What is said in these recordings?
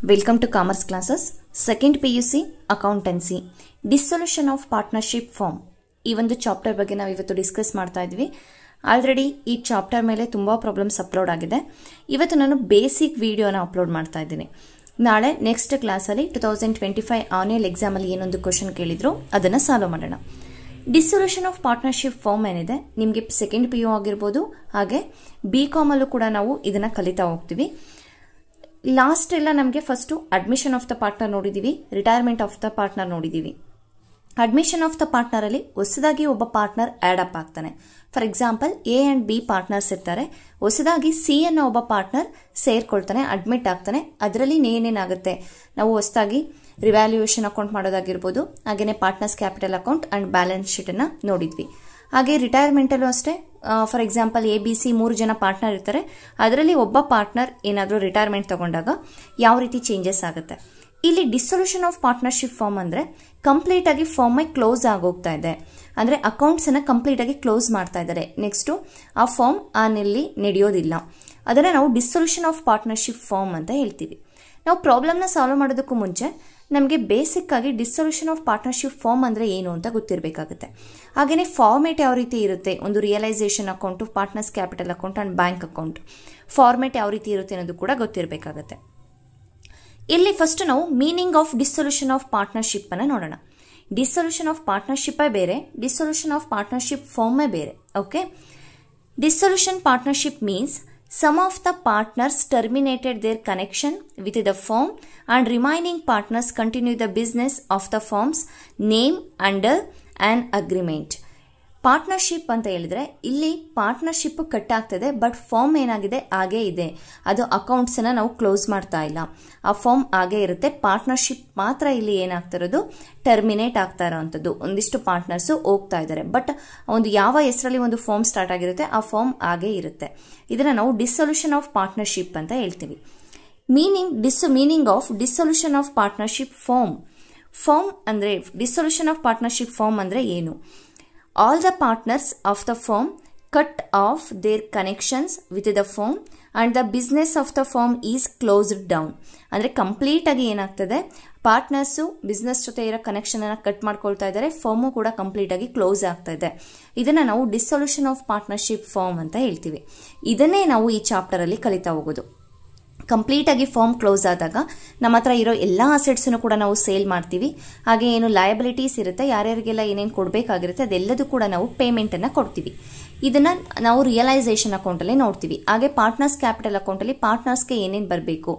Welcome to Commerce Classes, Second PUC, Accountancy, Dissolution of Partnership Form. ಈ ಒಂದು chapter ಬಗ್ಗೆ ನಾವು ಇವತ್ತು ಡಿಸ್ಕಸ್ ಮಾಡ್ತಾ ಇದ್ವಿ. ಆಲ್ರೆಡಿ ಈ ಚಾಪ್ಟರ್ ಮೇಲೆ ತುಂಬ ಪ್ರಾಬ್ಲಮ್ಸ್ ಅಪ್ಲೋಡ್ ಆಗಿದೆ. ಇವತ್ತು ನಾನು ಬೇಸಿಕ್ ವಿಡಿಯೋನ ಅಪ್ಲೋಡ್ ಮಾಡ್ತಾ ಇದ್ದೀನಿ. ನಾಳೆ ನೆಕ್ಸ್ಟ್ ಕ್ಲಾಸಲ್ಲಿ 2025 ಆನ್ಯುವಲ್ ಎಕ್ಸಾಮಲ್ಲಿ ಏನೊಂದು ಕ್ವಶನ್ ಕೇಳಿದ್ರು ಅದನ್ನು ಸಾಲ್ವ್ ಮಾಡೋಣ. ಡಿಸೊಲ್ಯೂಷನ್ ಆಫ್ ಪಾರ್ಟ್ನರ್ಶಿಪ್ ಫಾರ್ಮ್ ಏನಿದೆ ನಿಮಗೆ ಸೆಕೆಂಡ್ PU ಆಗಿರ್ಬೋದು, ಹಾಗೆ BCom ಅಲ್ಲೂ ಕೂಡ ನಾವು ಇದನ್ನು ಕಲಿತಾ ಹೋಗ್ತೀವಿ. ಲಾಸ್ಟ್ ಎಲ್ಲ ನಮಗೆ first admission of the partner ನೋಡಿದ್ದೀವಿ, ರಿಟೈರ್ಮೆಂಟ್ ಆಫ್ ದ ಪಾರ್ಟ್ನರ್ ನೋಡಿದ್ದೀವಿ. ಅಡ್ಮಿಷನ್ ಆಫ್ ದ ಪಾರ್ಟ್ನರಲ್ಲಿ ಹೊಸದಾಗಿ ಒಬ್ಬ ಪಾರ್ಟ್ನರ್ ಆ್ಯಡ್ ಅಪ್ ಆಗ್ತಾನೆ. For example A and B partners ಇರ್ತಾರೆ, ಹೊಸದಾಗಿ C ಅನ್ನೋ ಒಬ್ಬ ಪಾರ್ಟ್ನರ್ ಸೇರ್ಕೊಳ್ತಾನೆ, ಅಡ್ಮಿಟ್ ಆಗ್ತಾನೆ. ಅದರಲ್ಲಿ ಏನೇನಾಗುತ್ತೆ, ನಾವು ಹೊಸದಾಗಿ ರಿವ್ಯಾಲ್ಯೂಯೇಷನ್ ಅಕೌಂಟ್ ಮಾಡೋದಾಗಿರ್ಬೋದು, ಹಾಗೆಯೇ partners capital account and balance ಶೀಟನ್ನು ನೋಡಿದ್ವಿ. ಹಾಗೆ ರಿಟೈರ್ಮೆಂಟಲ್ಲೂ ಅಷ್ಟೇ, for example A, B, C 3 ಜನ ಪಾರ್ಟ್ನರ್ ಇರ್ತಾರೆ, ಅದರಲ್ಲಿ ಒಬ್ಬ ಪಾರ್ಟ್ನರ್ ಏನಾದರೂ ರಿಟೈರ್ಮೆಂಟ್ ತಗೊಂಡಾಗ ಯಾವ ರೀತಿ ಚೇಂಜಸ್ ಆಗುತ್ತೆ. ಇಲ್ಲಿ ಡಿಸೊಲ್ಯೂಷನ್ ಆಫ್ ಪಾರ್ಟ್ನರ್ಶಿಪ್ ಫಾರ್ಮ್ ಅಂದರೆ ಕಂಪ್ಲೀಟ್ ಆಗಿ ಫಾರ್ಮೇ ಕ್ಲೋಸ್ ಆಗೋಗ್ತಾ ಇದೆ, ಅಂದರೆ ಅಕೌಂಟ್ಸನ್ನು ಕಂಪ್ಲೀಟ್ ಆಗಿ ಕ್ಲೋಸ್ ಮಾಡ್ತಾ ಇದ್ದಾರೆ. ನೆಕ್ಸ್ಟು ಆ ಫಾರ್ಮ್ ಆನಲ್ಲಿ ನಡೆಯೋದಿಲ್ಲ, ಅದನ್ನು ನಾವು ಡಿಸೊಲ್ಯೂಷನ್ ಆಫ್ ಪಾರ್ಟ್ನರ್ಶಿಪ್ ಫಾರ್ಮ್ ಅಂತ ಹೇಳ್ತೀವಿ. ನಾವು ಪ್ರಾಬ್ಲಮ್ನ ಸಾಲ್ವ್ ಮಾಡೋದಕ್ಕೂ ಮುಂಚೆ ನಮಗೆ ಬೇಸಿಕ್ ಆಗಿ ಡಿಸೊಲ್ಯೂಷನ್ ಆಫ್ ಪಾರ್ಟ್ನರ್ಶಿಪ್ ಫಾರ್ಮ್ ಅಂದರೆ ಏನು ಅಂತ ಗೊತ್ತಿರಬೇಕಾಗುತ್ತೆ. ಹಾಗೆಯೇ ಫಾರ್ಮೇಟ್ ಯಾವ ರೀತಿ ಇರುತ್ತೆ, ಒಂದು realization account, partners capital account and bank account format ಯಾವ ರೀತಿ ಇರುತ್ತೆ ಅನ್ನೋದು ಕೂಡ ಗೊತ್ತಿರಬೇಕಾಗುತ್ತೆ. ಇಲ್ಲಿ ಫಸ್ಟ್ ನಾವು meaning of dissolution of partnership ಅನ್ನು ನೋಡೋಣ. ಡಿಸೊಲ್ಯೂಷನ್ ಆಫ್ ಪಾರ್ಟ್ನರ್ಶಿಪ್ಪೇ ಬೇರೆ, ಡಿಸೊಲ್ಯೂಷನ್ ಆಫ್ ಪಾರ್ಟ್ನರ್ಶಿಪ್ ಫಾರ್ಮೇ ಬೇರೆ. Okay, dissolution partnership means some of the partners terminated their connection with the firm and remaining partners continue the business of the firm's name under an agreement. Partnership ಅಂತ ಹೇಳಿದ್ರೆ ಇಲ್ಲಿ partnership cut ಆಗ್ತದೆ, but form ಏನಾಗಿದೆ ಹಾಗೇ ಇದೆ. ಅದು ಅಕೌಂಟ್ಸನ್ನು ನಾವು close ಮಾಡ್ತಾ ಇಲ್ಲ, ಆ ಫಾರ್ಮ್ ಹಾಗೇ ಇರುತ್ತೆ. ಪಾರ್ಟ್ನರ್ಶಿಪ್ ಮಾತ್ರ ಇಲ್ಲಿ ಏನಾಗ್ತಿರೋದು, ಟರ್ಮಿನೇಟ್ ಆಗ್ತಾ ಇರೋವಂಥದ್ದು. ಒಂದಿಷ್ಟು ಪಾರ್ಟ್ನರ್ಸು ಹೋಗ್ತಾ ಇದ್ದಾರೆ, ಬಟ್ ಒಂದು ಯಾವ ಹೆಸರಲ್ಲಿ ಒಂದು ಫಾರ್ಮ್ ಸ್ಟಾರ್ಟ್ ಆಗಿರುತ್ತೆ ಆ ಫಾರ್ಮ್ ಹಾಗೇ ಇರುತ್ತೆ. ಇದನ್ನು ನಾವು ಡಿಸೊಲ್ಯೂಷನ್ ಆಫ್ ಪಾರ್ಟ್ನರ್ಶಿಪ್ ಅಂತ ಹೇಳ್ತೀವಿ. Meaning of dissolution of partnership form ಅಂದರೆ ಡಿಸೊಲ್ಯೂಷನ್ ಆಫ್ ಪಾರ್ಟ್ನರ್ಶಿಪ್ ಫಾರ್ಮ್ ಅಂದರೆ ಏನು? All the partners of the firm cut off their connections with the firm and the business of the firm is closed down. ಅಂದರೆ complete ಆಗಿ ಏನಾಗ್ತದೆ, partners business ಜೊತೆ ಇರೋ connection ಅನ್ನು cut ಮಾಡ್ಕೊಳ್ತಾ ಇದ್ದಾರೆ, ಫರ್ಮು ಕೂಡ ಕಂಪ್ಲೀಟ್ ಆಗಿ ಕ್ಲೋಸ್ ಆಗ್ತಾ ಇದೆ. ಇದನ್ನು ನಾವು ಡಿಸೊಲ್ಯೂಷನ್ ಆಫ್ ಪಾರ್ಟ್ನರ್ಶಿಪ್ ಫಾರ್ಮ್ ಅಂತ ಹೇಳ್ತೀವಿ. ಇದನ್ನೇ ನಾವು ಈ ಚಾಪ್ಟರ್ ಅಲ್ಲಿ ಕಲಿತಾ ಹೋಗೋದು. ಕಂಪ್ಲೀಟ್ ಆಗಿ ಫಾರ್ಮ್ ಕ್ಲೋಸ್ ಆದಾಗ ನಮ್ಮ ಹತ್ರ ಇರೋ ಎಲ್ಲ ಅಸೆಟ್ಸನ್ನು ಕೂಡ ನಾವು ಸೇಲ್ ಮಾಡ್ತೀವಿ. ಹಾಗೆ ಏನು ಲಯಬಿಲಿಟೀಸ್ ಇರುತ್ತೆ, ಯಾರ್ಯಾರಿಗೆಲ್ಲ ಏನೇನು ಕೊಡಬೇಕಾಗಿರುತ್ತೆ ಅದೆಲ್ಲದೂ ಕೂಡ ನಾವು ಪೇಮೆಂಟನ್ನು ಕೊಡ್ತೀವಿ. ಇದನ್ನು ನಾವು ರಿಯಲೈಸೇಷನ್ ಅಕೌಂಟಲ್ಲಿ ನೋಡ್ತೀವಿ. ಹಾಗೆ ಪಾರ್ಟ್ನರ್ಸ್ ಕ್ಯಾಪಿಟಲ್ ಅಕೌಂಟಲ್ಲಿ ಪಾರ್ಟ್ನರ್ಸ್ಗೆ ಏನೇನು ಬರಬೇಕು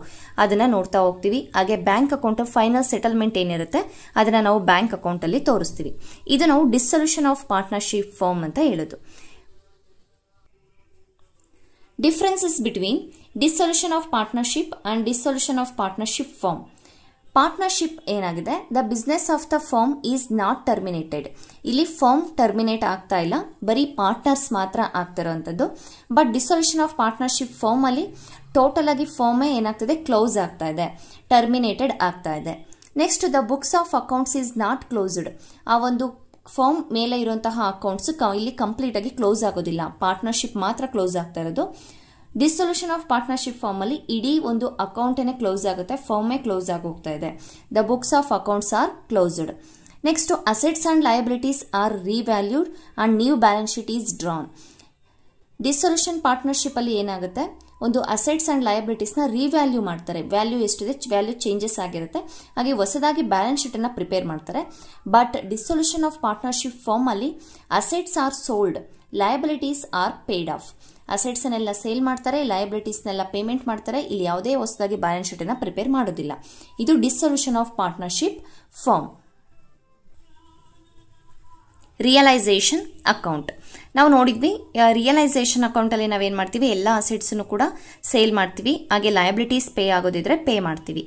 ಅದನ್ನು ನೋಡ್ತಾ ಹೋಗ್ತೀವಿ. ಹಾಗೆ ಬ್ಯಾಂಕ್ ಅಕೌಂಟ್ ಫೈನಲ್ ಸೆಟಲ್ಮೆಂಟ್ ಏನಿರುತ್ತೆ ಅದನ್ನು ನಾವು ಬ್ಯಾಂಕ್ ಅಕೌಂಟಲ್ಲಿ ತೋರಿಸ್ತೀವಿ. ಇದು ನಾವು ಡಿಸೊಲ್ಯೂಷನ್ ಆಫ್ ಪಾರ್ಟ್ನರ್ಶಿಪ್ ಫಾರ್ಮ್ ಅಂತ ಹೇಳೋದು. Differences between dissolution of partnership and dissolution of partnership firm. Partnership ಏನಾಗಿದೆ, the business of the firm is not terminated. ಇಲ್ಲಿ ಫಾರ್ಮ್ ಟರ್ಮಿನೇಟ್ ಆಗ್ತಾ ಇಲ್ಲ, ಬರೀ ಪಾರ್ಟ್ನರ್ಸ್ ಮಾತ್ರ ಆಗ್ತಿರೋಂಥದ್ದು. But dissolution of partnership firm ಅಲ್ಲಿ ಟೋಟಲ್ ಆಗಿ ಫಾರ್ಮೇ ಏನಾಗ್ತದೆ, ಕ್ಲೋಸ್ ಆಗ್ತಾ ಇದೆ, ಟರ್ಮಿನೇಟೆಡ್ ಆಗ್ತಾ ಇದೆ. Next, the books of accounts is not closed. ಆ ಒಂದು ಫಾರ್ಮ್ ಮೇಲೆ ಇರುವಂತಹ ಅಕೌಂಟ್ಸ್ ಇಲ್ಲಿ ಕಂಪ್ಲೀಟ್ ಆಗಿ ಕ್ಲೋಸ್ ಆಗೋದಿಲ್ಲ, ಪಾರ್ಟ್ನರ್ಶಿಪ್ ಮಾತ್ರ ಕ್ಲೋಸ್ ಆಗ್ತಾ ಇರೋದು. ಡಿಸೊಲ್ಯೂಷನ್ ಆಫ್ ಪಾರ್ಟ್ನರ್ಶಿಪ್ ಫಾರ್ಮ್ ಅಲ್ಲಿ ಇಡೀ ಒಂದು ಅಕೌಂಟೇ ಕ್ಲೋಸ್ ಆಗುತ್ತೆ, ಫಾರ್ಮೇ ಕ್ಲೋಸ್ ಆಗೋಗ್ತಾ ಇದೆ. The books of accounts are closed. Next, assets and liabilities are revalued and new balance sheet is drawn. Dissolution partnership ಅಲ್ಲಿ ಏನಾಗುತ್ತೆ, ಒಂದು ಅಸೆಟ್ಸ್ ಅಂಡ್ ಲಯಬಿಲಿಟೀಸ್ನ ರಿವ್ಯಾಲ್ಯೂ ಮಾಡ್ತಾರೆ. ವ್ಯಾಲ್ಯೂ ಎಷ್ಟಿದೆ, ವ್ಯಾಲ್ಯೂ ಚೇಂಜಸ್ ಆಗಿರುತ್ತೆ. ಹಾಗೆ ಹೊಸದಾಗಿ ಬ್ಯಾಲೆನ್ಸ್ ಶೀಟನ್ನು ಪ್ರಿಪೇರ್ ಮಾಡ್ತಾರೆ. But dissolution of partnership firm ಅಲ್ಲಿ assets are sold, liabilities are paid off. ಅಸೆಟ್ಸ್ನೆಲ್ಲ ಸೇಲ್ ಮಾಡ್ತಾರೆ, ಲಯಬಿಲಿಟೀಸ್ನೆಲ್ಲ ಪೇಮೆಂಟ್ ಮಾಡ್ತಾರೆ. ಇಲ್ಲಿ ಯಾವುದೇ ಹೊಸದಾಗಿ ಬ್ಯಾಲೆನ್ಸ್ ಶೀಟನ್ನು ಪ್ರಿಪೇರ್ ಮಾಡೋದಿಲ್ಲ. ಇದು dissolution of partnership form. Realization account ನಾವು ನೋಡಿದ್ವಿ. ರಿಯಲೈಸೇಷನ್ ಅಕೌಂಟಲ್ಲಿ ನಾವೇನು ಮಾಡ್ತೀವಿ, ಎಲ್ಲ ಅಸೆಟ್ಸನ್ನು ಕೂಡ ಸೇಲ್ ಮಾಡ್ತೀವಿ. ಹಾಗೆ ಲಯಬಿಲಿಟೀಸ್ ಪೇ ಆಗೋದಿದ್ರೆ ಪೇ ಮಾಡ್ತೀವಿ.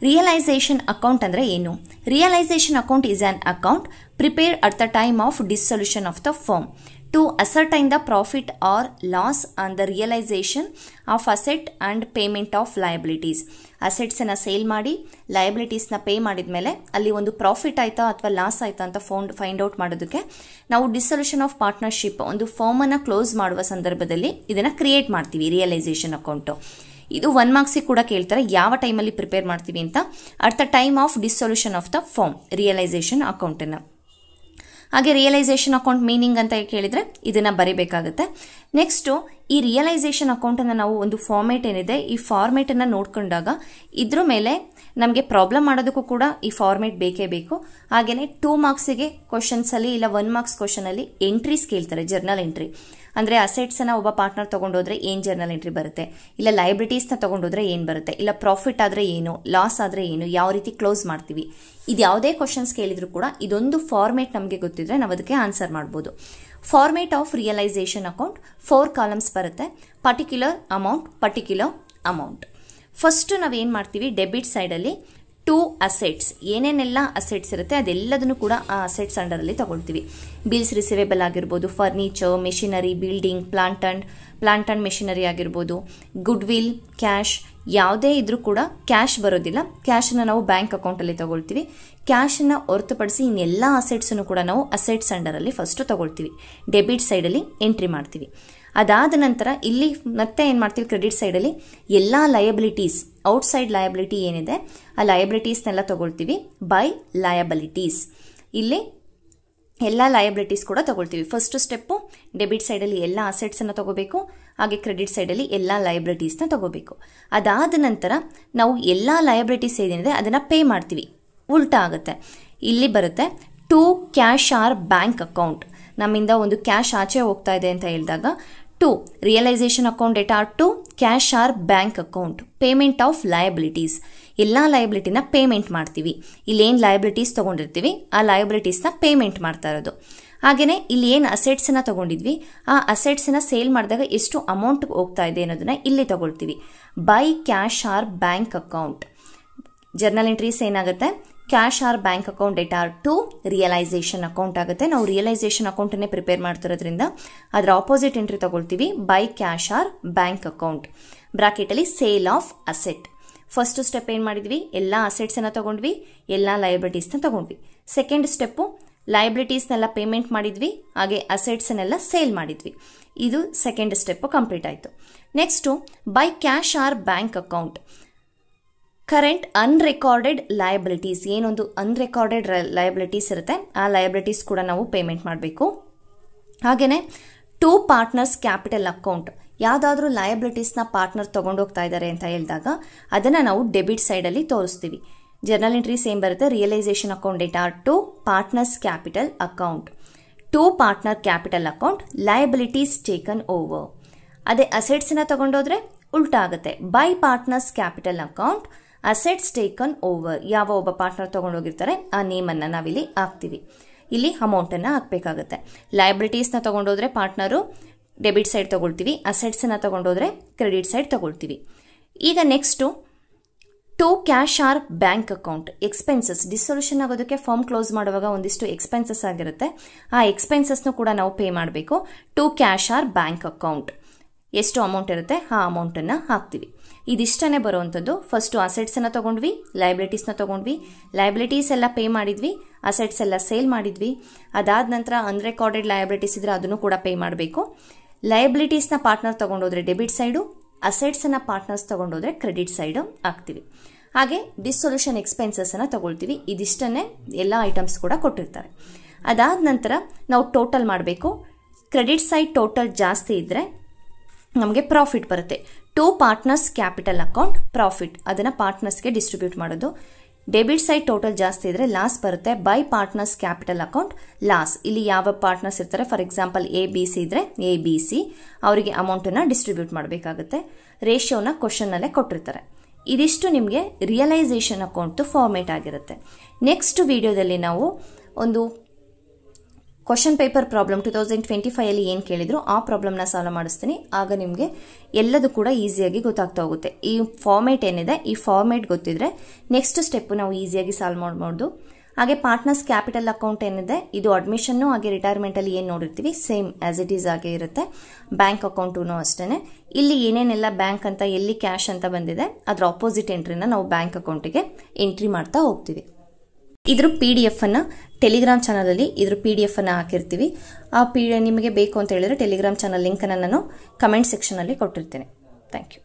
ರಿಯಲೈಸೇಷನ್ ಅಕೌಂಟ್ ಅಂದರೆ ಏನು? Realization account is an account prepared at the time of dissolution of the firm to ascertain the profit or loss on the realization of asset and payment of liabilities. Assets ಅನ್ನ sale ಮಾಡಿ liabilities ನ pay ಮಾಡಿದ್ಮೇಲೆ ಅಲ್ಲಿ ಒಂದು profit ಆಯ್ತಾ ಅಥವಾ loss ಆಯ್ತಾ ಅಂತ ಫೈಂಡ್ ಔಟ್ ಮಾಡೋದಕ್ಕೆ ನಾವು ಡಿಸೊಲ್ಯೂಷನ್ ಆಫ್ ಪಾರ್ಟ್ನರ್ಶಿಪ್ ಒಂದು ಫಾರ್ಮ್ ಅನ್ನ ಕ್ಲೋಸ್ ಮಾಡುವ ಸಂದರ್ಭದಲ್ಲಿ ಇದನ್ನ ಕ್ರಿಯೇಟ್ ಮಾಡ್ತೀವಿ, ರಿಯಲೈಸೇಷನ್ ಅಕೌಂಟ್. ಇದು 1 ಮಾರ್ಕ್ಸಿಗೆ ಕೂಡ ಕೇಳ್ತಾರೆ, ಯಾವ ಟೈಮಲ್ಲಿ ಪ್ರಿಪೇರ್ ಮಾಡ್ತೀವಿ ಅಂತ. At the time of dissolution of the form, realization ಅಕೌಂಟನ್ನು. ಹಾಗೆ ರಿಯಲೈಸೇಷನ್ ಅಕೌಂಟ್ ಮೀನಿಂಗ್ ಅಂತ ಕೇಳಿದರೆ ಇದನ್ನು ಬರೀಬೇಕಾಗುತ್ತೆ. ನೆಕ್ಸ್ಟು ಈ ರಿಯಲೈಸೇಷನ್ ಅಕೌಂಟನ್ನು ನಾವು ಒಂದು ಫಾರ್ಮೇಟ್ ಏನಿದೆ, ಈ ಫಾರ್ಮೇಟನ್ನು ನೋಡ್ಕೊಂಡಾಗ ಇದ್ರ ಮೇಲೆ ನಮಗೆ ಪ್ರಾಬ್ಲಮ್ ಮಾಡೋದಕ್ಕೂ ಕೂಡ ಈ ಫಾರ್ಮೇಟ್ ಬೇಕೇ ಬೇಕು. ಹಾಗೆಯೇ 2 ಮಾರ್ಕ್ಸಿಗೆ ಕ್ವಶನ್ಸಲ್ಲಿ ಇಲ್ಲ 1 ಮಾರ್ಕ್ಸ್ ಕ್ವಶನಲ್ಲಿ ಎಂಟ್ರೀಸ್ ಕೇಳ್ತಾರೆ, ಜರ್ನಲ್ ಎಂಟ್ರಿ. ಅಂದರೆ ಅಸೆಟ್ಸನ್ನು ಒಬ್ಬ ಪಾರ್ಟ್ನರ್ ತೊಗೊಂಡೋದ್ರೆ ಏನು ಜರ್ನಲ್ ಎಂಟ್ರಿ ಬರುತ್ತೆ, ಇಲ್ಲ ಲೈಬಿಲಿಟೀಸ್ನ ತೊಗೊಂಡೋದ್ರೆ ಏನು ಬರುತ್ತೆ, ಇಲ್ಲ ಪ್ರಾಫಿಟ್ ಆದರೆ ಏನು, ಲಾಸ್ ಆದರೆ ಏನು, ಯಾವ ರೀತಿ ಕ್ಲೋಸ್ ಮಾಡ್ತೀವಿ, ಇದು ಯಾವುದೇ ಕ್ವಶನ್ಸ್ ಕೇಳಿದ್ರು ಕೂಡ ಇದೊಂದು ಫಾರ್ಮೇಟ್ ನಮಗೆ ಗೊತ್ತಿದ್ರೆ ನಾವು ಅದಕ್ಕೆ ಆನ್ಸರ್ ಮಾಡ್ಬೋದು. Format of realisation account 4 columns ಬರುತ್ತೆ. Particular amount. ಫಸ್ಟ್ ನಾವೇನು ಮಾಡ್ತೀವಿ, ಡೆಬಿಟ್ ಸೈಡಲ್ಲಿ 2 ಅಸೆಟ್ಸ್, ಏನೇನೆಲ್ಲ ಅಸೆಟ್ಸ್ ಇರುತ್ತೆ ಅದೆಲ್ಲದನ್ನು ಕೂಡ ಆ ಅಸೆಟ್ಸ್ ಅಂಡರಲ್ಲಿ ತಗೊಳ್ತೀವಿ. ಬಿಲ್ಸ್ ರಿಸೀವೇಬಲ್ ಆಗಿರ್ಬೋದು, furniture, machinery, building, plant and machinery ಆಗಿರ್ಬೋದು, ಗುಡ್ ವಿಲ್, ಕ್ಯಾಶ್, ಯಾವುದೇ ಇದ್ರೂ ಕೂಡ ಕ್ಯಾಶ್ ಬರೋದಿಲ್ಲ. ಕ್ಯಾಶನ್ನು ನಾವು ಬ್ಯಾಂಕ್ ಅಕೌಂಟಲ್ಲಿ ತಗೊಳ್ತೀವಿ. ಕ್ಯಾಶನ್ನು ಹೊರತುಪಡಿಸಿ ಇನ್ನೆಲ್ಲ ಅಸೆಟ್ಸನ್ನು ಕೂಡ ನಾವು ಅಸೆಟ್ಸ್ ಅಂಡರಲ್ಲಿ ಫಸ್ಟು ತಗೊಳ್ತೀವಿ, ಡೆಬಿಟ್ ಸೈಡಲ್ಲಿ ಎಂಟ್ರಿ ಮಾಡ್ತೀವಿ. ಅದಾದ ನಂತರ ಇಲ್ಲಿ ಮತ್ತೆ ಏನು ಮಾಡ್ತೀವಿ, ಕ್ರೆಡಿಟ್ ಸೈಡಲ್ಲಿ ಎಲ್ಲ ಲಯಬಿಲಿಟೀಸ್, ಔಟ್ಸೈಡ್ ಲಯಬಿಲಿಟಿ ಏನಿದೆ ಆ ಲಯಬಿಲಿಟೀಸ್ನೆಲ್ಲ ತಗೊಳ್ತೀವಿ. ಬೈ ಲಯಬಿಲಿಟೀಸ್, ಇಲ್ಲಿ ಎಲ್ಲ ಲಯಬಿಲಿಟೀಸ್ ಕೂಡ ತಗೊಳ್ತೀವಿ. ಫಸ್ಟ್ ಸ್ಟೆಪ್ಪು ಡೆಬಿಟ್ ಸೈಡಲ್ಲಿ ಎಲ್ಲ ಅಸೆಟ್ಸನ್ನು ತಗೋಬೇಕು, ಹಾಗೆ ಕ್ರೆಡಿಟ್ ಸೈಡಲ್ಲಿ ಎಲ್ಲ ಲಯಬಿಲಿಟೀಸ್ನ ತಗೋಬೇಕು. ಅದಾದ ನಂತರ ನಾವು ಎಲ್ಲ ಲಯಬಿಲಿಟೀಸ್ ಏನಿದೆ ಅದನ್ನು ಪೇ ಮಾಡ್ತೀವಿ. ಉಲ್ಟಾ ಆಗುತ್ತೆ, ಇಲ್ಲಿ ಬರುತ್ತೆ to cash or bank account. ನಮ್ಮಿಂದ ಒಂದು ಕ್ಯಾಶ್ ಆಚೆ ಹೋಗ್ತಾ ಇದೆ ಅಂತ ಹೇಳಿದಾಗ to realisation account data to cash or bank account, payment of liabilities, ಎಲ್ಲ ಲಯಬಿಲಿಟಿನ ಪೇಮೆಂಟ್ ಮಾಡ್ತೀವಿ. ಇಲ್ಲೇನು ಲಯಬಿಲಿಟೀಸ್ ತೊಗೊಂಡಿರ್ತೀವಿ ಆ ಲಯಬಿಲಿಟೀಸ್ನ ಪೇಮೆಂಟ್ ಮಾಡ್ತಾ ಇರೋದು. ಹಾಗೆಯೇ ಇಲ್ಲಿ ಏನು ಅಸೆಟ್ಸನ್ನ ತೊಗೊಂಡಿದ್ವಿ ಆ ಅಸೆಟ್ಸನ್ನ ಸೇಲ್ ಮಾಡಿದಾಗ ಎಷ್ಟು ಅಮೌಂಟ್ ಹೋಗ್ತಾ ಇದೆ ಅನ್ನೋದನ್ನ ಇಲ್ಲಿ ತಗೊಳ್ತೀವಿ. By cash or bank account. Journal entries ಏನಾಗುತ್ತೆ, cash or bank account data to realisation account ಆಗುತ್ತೆ. ನಾವು ರಿಯಲೈಸೇಷನ್ ಅಕೌಂಟನ್ನೇ ಪ್ರಿಪೇರ್ ಮಾಡ್ತಿರೋದ್ರಿಂದ ಅದರ ಆಪೋಸಿಟ್ ಎಂಟ್ರಿ ತಗೊಳ್ತೀವಿ, by cash or bank account. ಬ್ರಾಕೆಟಲ್ಲಿ sale of asset. First step ಏನು ಮಾಡಿದ್ವಿ, ಎಲ್ಲ ಅಸೆಟ್ಸನ್ನು ತಗೊಂಡ್ವಿ, ಎಲ್ಲ ಲಯಬಿಲಿಟೀಸ್ನ ತಗೊಂಡ್ವಿ. ಸೆಕೆಂಡ್ ಸ್ಟೆಪ್ಪು ಲಯಬಿಲಿಟೀಸ್ನೆಲ್ಲ ಪೇಮೆಂಟ್ ಮಾಡಿದ್ವಿ, ಹಾಗೆ ಅಸೆಟ್ಸನ್ನೆಲ್ಲ ಸೇಲ್ ಮಾಡಿದ್ವಿ. ಇದು ಸೆಕೆಂಡ್ ಸ್ಟೆಪ್ಪು ಕಂಪ್ಲೀಟ್ ಆಯಿತು. Next by cash or bank account. Current ಅನ್ರೆಕಾರ್ಡೆಡ್ liabilities, ಏನೊಂದು ಅನ್ರೆಕಾರ್ಡೆಡ್ ಲಯಬಿಲಿಟೀಸ್ ಇರುತ್ತೆ ಆ ಲಯಬಿಲಿಟೀಸ್ ಕೂಡ ನಾವು ಪೇಮೆಂಟ್ ಮಾಡಬೇಕು. ಹಾಗೆಯೇ 2 ಪಾರ್ಟ್ನರ್ಸ್ ಕ್ಯಾಪಿಟಲ್ ಅಕೌಂಟ್. ಯಾವುದಾದ್ರೂ ಲಯಬಿಲಿಟೀಸ್ನ ಪಾರ್ಟ್ನರ್ ತೊಗೊಂಡೋಗ್ತಾ ಇದ್ದಾರೆ ಅಂತ ಹೇಳಿದಾಗ ಅದನ್ನು ನಾವು ಡೆಬಿಟ್ ಸೈಡಲ್ಲಿ ತೋರಿಸ್ತೀವಿ. ಜರ್ನಲ್ ಎಂಟ್ರೀಸ್ ಏನು ಬರುತ್ತೆ, realization account data to partners capital account. 2 partner capital account, liabilities taken over. ಅದೇ ಅಸೆಟ್ಸನ್ನ ತಗೊಂಡೋದ್ರೆ ಉಲ್ಟಾ ಆಗುತ್ತೆ, by partners capital account assets taken over. ಯಾವ ಒಬ್ಬ ಪಾರ್ಟ್ನರ್ ತೊಗೊಂಡೋಗಿರ್ತಾರೆ ಆ ನೇಮನ್ನು ನಾವಿಲ್ಲಿ ಹಾಕ್ತೀವಿ. ಇಲ್ಲಿ ಅಮೌಂಟನ್ನು ಹಾಕಬೇಕಾಗುತ್ತೆ. ಲಯಬಿಲಿಟೀಸ್ನ ತೊಗೊಂಡೋದ್ರೆ ಪಾರ್ಟ್ನರು ಡೆಬಿಟ್ ಸೈಡ್ ತೊಗೊಳ್ತೀವಿ, ಅಸೆಟ್ಸನ್ನು ತೊಗೊಂಡೋದ್ರೆ ಕ್ರೆಡಿಟ್ ಸೈಡ್ ತೊಗೊಳ್ತೀವಿ. ಈಗ next 2 cash or bank account. Expenses, dissolution ಆಗೋದಕ್ಕೆ ಫಾರ್ಮ್ ಕ್ಲೋಸ್ ಮಾಡುವಾಗ ಒಂದಿಷ್ಟು ಎಕ್ಸ್ಪೆನ್ಸಸ್ ಆಗಿರುತ್ತೆ, ಆ ಎಕ್ಸ್ಪೆನ್ಸಸ್ನು ಕೂಡ ನಾವು ಪೇ ಮಾಡಬೇಕು. 2 ಕ್ಯಾಶ್ ಆರ್ ಬ್ಯಾಂಕ್ ಅಕೌಂಟ್. ಎಷ್ಟು ಅಮೌಂಟ್ ಇರುತ್ತೆ ಆ ಅಮೌಂಟನ್ನು ಹಾಕ್ತೀವಿ. ಇದಿಷ್ಟೇ ಬರುವಂಥದ್ದು. ಫಸ್ಟು ಅಸೆಟ್ಸನ್ನು ತೊಗೊಂಡ್ವಿ, ಲಯಬಿಲಿಟೀಸ್ನ ತೊಗೊಂಡ್ವಿ, ಲಯಬಿಲಿಟೀಸ್ ಎಲ್ಲ ಪೇ ಮಾಡಿದ್ವಿ, ಅಸೆಟ್ಸ್ ಎಲ್ಲ ಸೇಲ್ ಮಾಡಿದ್ವಿ. ಅದಾದ ನಂತರ ಅನ್ರೆಕಾರ್ಡೆಡ್ ಲಯಬಿಲಿಟೀಸ್ ಇದ್ರೆ ಅದನ್ನು ಕೂಡ ಪೇ ಮಾಡಬೇಕು. ಲಯಬಿಲಿಟೀಸ್ನ ಪಾರ್ಟ್ನರ್ ತೊಗೊಂಡೋದ್ರೆ ಡೆಬಿಟ್ ಸೈಡು, ಅಸೆಟ್ಸನ್ನು ಪಾರ್ಟ್ನರ್ಸ್ ತೊಗೊಂಡೋದ್ರೆ ಕ್ರೆಡಿಟ್ ಸೈಡು ಹಾಕ್ತೀವಿ. ಹಾಗೆ ಡಿಸೊಲ್ಯೂಷನ್ ಎಕ್ಸ್ಪೆನ್ಸಸ್ಸನ್ನು ತೊಗೊಳ್ತೀವಿ. ಇದಿಷ್ಟನ್ನೇ ಎಲ್ಲ ಐಟಮ್ಸ್ ಕೂಡ ಕೊಟ್ಟಿರ್ತಾರೆ. ಅದಾದ ನಂತರ ನಾವು ಟೋಟಲ್ ಮಾಡಬೇಕು. ಕ್ರೆಡಿಟ್ ಸೈಡ್ ಟೋಟಲ್ ಜಾಸ್ತಿ ಇದ್ದರೆ ನಮಗೆ ಪ್ರಾಫಿಟ್ ಬರುತ್ತೆ. 2 ಪಾರ್ಟ್ನರ್ಸ್ ಕ್ಯಾಪಿಟಲ್ ಅಕೌಂಟ್ ಪ್ರಾಫಿಟ್, ಅದನ್ನು ಪಾರ್ಟ್ನರ್ಸ್ಗೆ ಡಿಸ್ಟ್ರಿಬ್ಯೂಟ್ ಮಾಡೋದು. ಡೆಬಿಟ್ ಸೈಡ್ ಟೋಟಲ್ ಜಾಸ್ತಿ ಇದ್ರೆ ಲಾಸ್ ಬರುತ್ತೆ, by partners capital account loss. ಇಲ್ಲಿ ಯಾವ ಪಾರ್ಟ್ನರ್ಸ್ ಇರ್ತಾರೆ, ಫಾರ್ ಎಕ್ಸಾಂಪಲ್ ABC ಇದ್ರೆ ABC ಅವರಿಗೆ ಅಮೌಂಟನ್ನು ಡಿಸ್ಟ್ರಿಬ್ಯೂಟ್ ಮಾಡಬೇಕಾಗುತ್ತೆ. ರೇಷಿಯೋನ ಕ್ವಶನ್ನಲ್ಲೇ ಕೊಟ್ಟಿರ್ತಾರೆ. ಇದಿಷ್ಟು ನಿಮಗೆ ರಿಯಲೈಸೇಷನ್ ಅಕೌಂಟ್ ಫಾರ್ಮೇಟ್ ಆಗಿರುತ್ತೆ. ನೆಕ್ಸ್ಟ್ ವಿಡಿಯೋದಲ್ಲಿ ನಾವು ಒಂದು ಕ್ವಶನ್ ಪೇಪರ್ ಪ್ರಾಬ್ಲಮ್ 2025 ಏನು ಕೇಳಿದ್ರು ಆ ಪ್ರಾಬ್ಲಮ್ನ ಸಾಲ್ವ್ ಮಾಡಿಸ್ತೀನಿ. ಆಗ ನಿಮಗೆ ಎಲ್ಲದೂ ಕೂಡ ಈಸಿಯಾಗಿ ಗೊತ್ತಾಗ್ತಾ ಹೋಗುತ್ತೆ. ಈ ಫಾರ್ಮೇಟ್ ಏನಿದೆ ಈ ಫಾರ್ಮೇಟ್ ಗೊತ್ತಿದ್ರೆ ನೆಕ್ಸ್ಟ್ ಸ್ಟೆಪ್ ನಾವು ಈಸಿಯಾಗಿ ಸಾಲ್ವ್ ಮಾಡ್ಬೋದು. ಹಾಗೆ ಪಾರ್ಟ್ನರ್ಸ್ ಕ್ಯಾಪಿಟಲ್ ಅಕೌಂಟ್ ಏನಿದೆ ಇದು ಅಡ್ಮಿಷನ್ನು ಹಾಗೆ ರಿಟೈರ್ಮೆಂಟಲ್ಲಿ ಏನು ನೋಡಿರ್ತೀವಿ ಸೇಮ್ ಆಸ್ ಇಟ್ ಈಸ್ ಆಗೇ ಇರುತ್ತೆ. ಬ್ಯಾಂಕ್ ಅಕೌಂಟೂ ಅಷ್ಟೇ. ಇಲ್ಲಿ ಏನೇನೆಲ್ಲ ಬ್ಯಾಂಕ್ ಅಂತ ಎಲ್ಲಿ ಕ್ಯಾಶ್ ಅಂತ ಬಂದಿದೆ ಅದರ ಆಪೋಸಿಟ್ ಎಂಟ್ರಿನ ನಾವು ಬ್ಯಾಂಕ್ ಅಕೌಂಟಿಗೆ ಎಂಟ್ರಿ ಮಾಡ್ತಾ ಹೋಗ್ತೀವಿ. ಇದ್ರ PDF ಅನ್ನು ಟೆಲಿಗ್ರಾಮ್ ಚಾನಲಲ್ಲಿ ಇದ್ರ PDF ಅನ್ನು ಹಾಕಿರ್ತೀವಿ. ಆ ನಿಮಗೆ ಬೇಕು ಅಂತ ಹೇಳಿದ್ರೆ ಟೆಲಿಗ್ರಾಮ್ ಚಾನಲ್ ಲಿಂಕನ್ನು ನಾನು ಕಮೆಂಟ್ ಸೆಕ್ಷನಲ್ಲಿ ಕೊಟ್ಟಿರ್ತೇನೆ. Thank you.